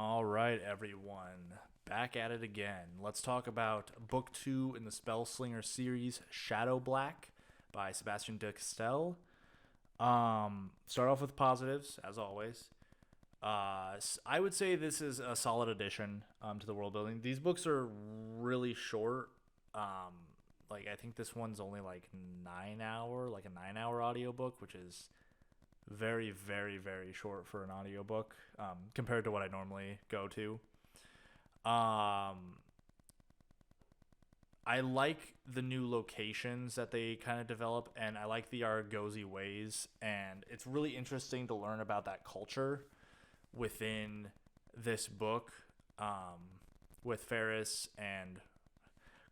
All right, everyone. Back at it again. Let's talk about book two in the Spellslinger series, Shadowblack by Sebastien de Castell. Start off with positives, as always. I would say this is a solid addition to the world building. These books are really short. I think this one's only like a 9 hour audiobook, which is very, very, very short for an audiobook compared to what I normally go to. Um, I like the new locations that they kind of develop, and I like the Argosy ways, and it's really interesting to learn about that culture within this book with Ferris and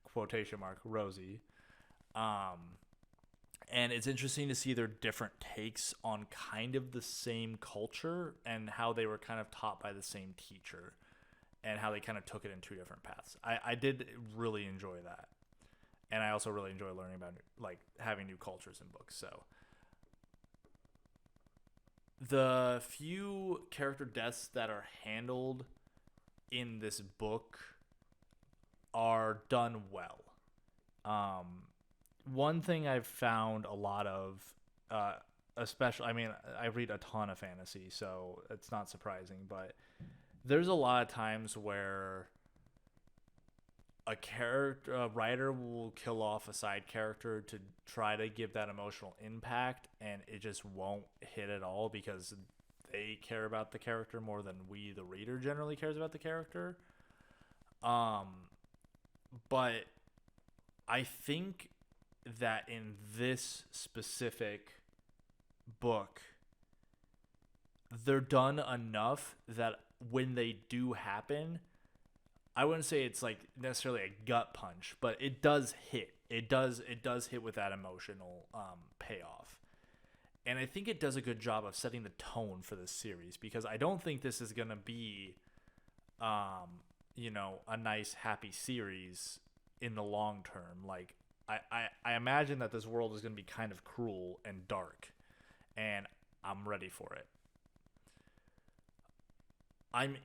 quotation mark Rosie. Um, and it's interesting to see their different takes on kind of the same culture and how they were kind of taught by the same teacher and how they kind of took it in two different paths. I did really enjoy that. And I also really enjoy learning about like having new cultures in books. So the few character deaths that are handled in this book are done well. Um, One thing I've found a lot of, especially, I mean, I read a ton of fantasy, so it's not surprising, but there's a lot of times where a writer will kill off a side character to try to give that emotional impact, and it just won't hit at all because they care about the character more than we, the reader, generally cares about the character. Um, but I think that in this specific book, they're done enough that when they do happen, I wouldn't say it's like necessarily a gut punch, but it does hit. It does hit with that emotional payoff. And I think it does a good job of setting the tone for this series because I don't think this is gonna be a nice happy series in the long term. Like I imagine that this world is gonna be kind of cruel and dark, and I'm ready for it. I'm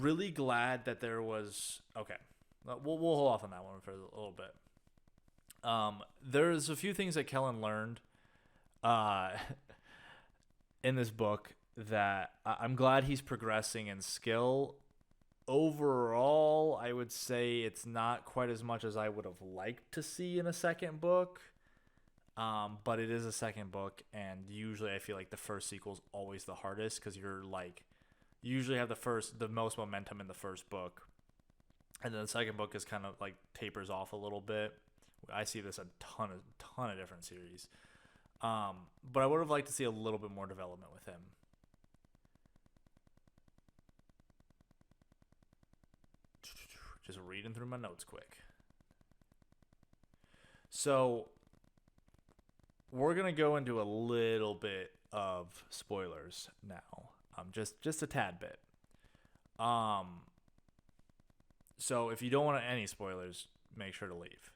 really glad that there was okay. We'll hold off on that one for a little bit. There's a few things that Kellen learned uh, in this book that I'm glad he's progressing in skill. Overall, I would say it's not quite as much as I would have liked to see in a second book. But it is a second book, and usually I feel like the first sequel is always the hardest because you're like you usually have the most momentum in the first book, and then the second book is kind of like tapers off a little bit. I see this a ton of different series, but I would have liked to see a little bit more development with him. Just reading through my notes quick. So we're gonna go into a little bit of spoilers now, just a tad bit. Um, so if you don't want any spoilers, make sure to leave.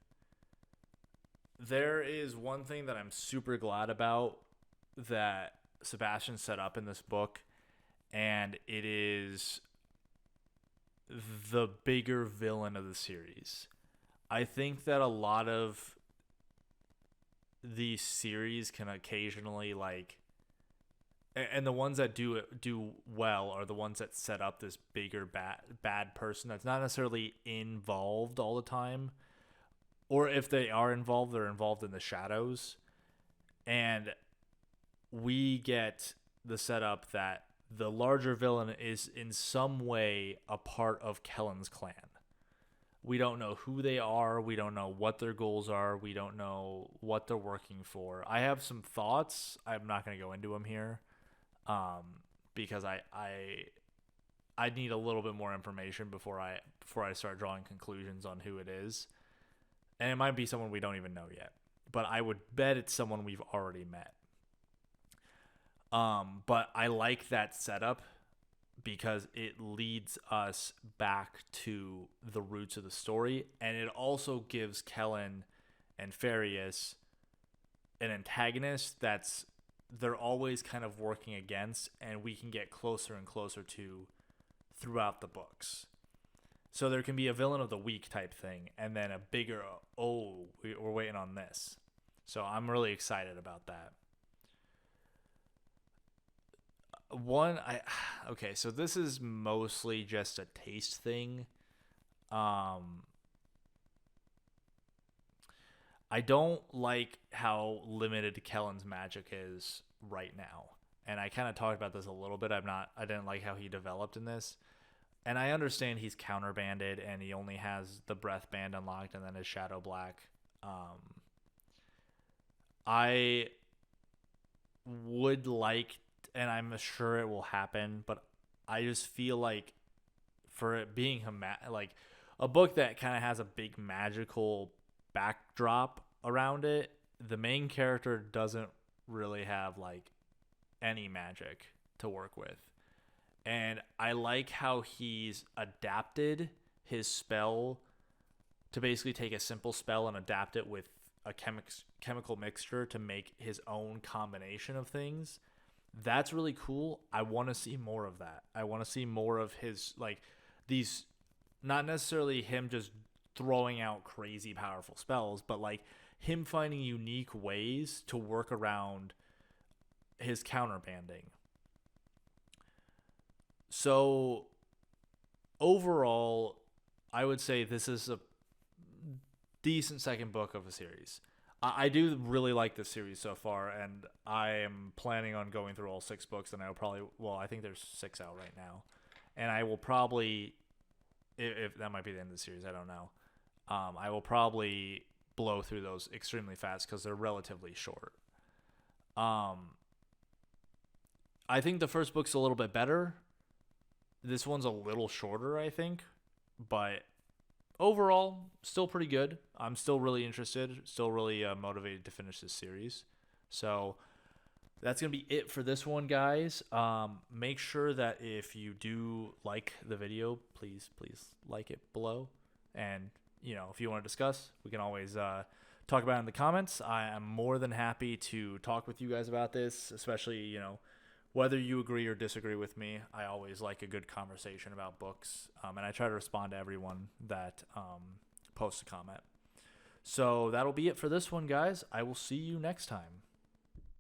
There is one thing that I'm super glad about that Sebastian set up in this book, and it is the bigger villain of the series. I think that a lot of these series can occasionally and the ones that do well are the ones that set up this bigger bad person that's not necessarily involved all the time, or if they are involved, they're involved in the shadows, and we get the setup that the larger villain is in some way a part of Kellen's clan. We don't know who they are. We don't know what their goals are. We don't know what they're working for. I have some thoughts. I'm not going to go into them here, because I need a little bit more information before I start drawing conclusions on who it is, and it might be someone we don't even know yet. But I would bet it's someone we've already met. But I like that setup because it leads us back to the roots of the story, and it also gives Kellen and Farius an antagonist that's they're always kind of working against, and we can get closer and closer to throughout the books. So there can be a villain of the week type thing, and then a bigger, we're waiting on this. So I'm really excited about that. Okay, so this is mostly just a taste thing. I don't like how limited Kellen's magic is right now. And I kind of talked about this a little bit. I didn't like how he developed in this. And I understand he's counterbanded and he only has the breath band unlocked and then his Shadowblack. I would like, and I'm sure it will happen, but I just feel like for it being a book that kind of has a big magical backdrop around it, the main character doesn't really have like any magic to work with. And I like how he's adapted his spell to basically take a simple spell and adapt it with a chemical mixture to make his own combination of things. That's really cool. I want to see more of that. I want to see more of his, like, these, not necessarily him just throwing out crazy powerful spells, but like him finding unique ways to work around his counterbanding. So overall, I would say this is a decent second book of a series. I do really like this series so far, and I am planning on going through all 6 books, and I think there's 6 out right now. And I will probably, if that might be the end of the series, I don't know. I will probably blow through those extremely fast because they're relatively short. I think the first book's a little bit better. This one's a little shorter, I think, but overall, still pretty good. I'm still really interested, still really motivated to finish this series. So that's going to be it for this one, guys. Make sure that if you do like the video, please like it below. And, if you want to discuss, we can always talk about it in the comments. I am more than happy to talk with you guys about this, especially, whether you agree or disagree with me. I always like a good conversation about books, and I try to respond to everyone that posts a comment. So that'll be it for this one, guys. I will see you next time.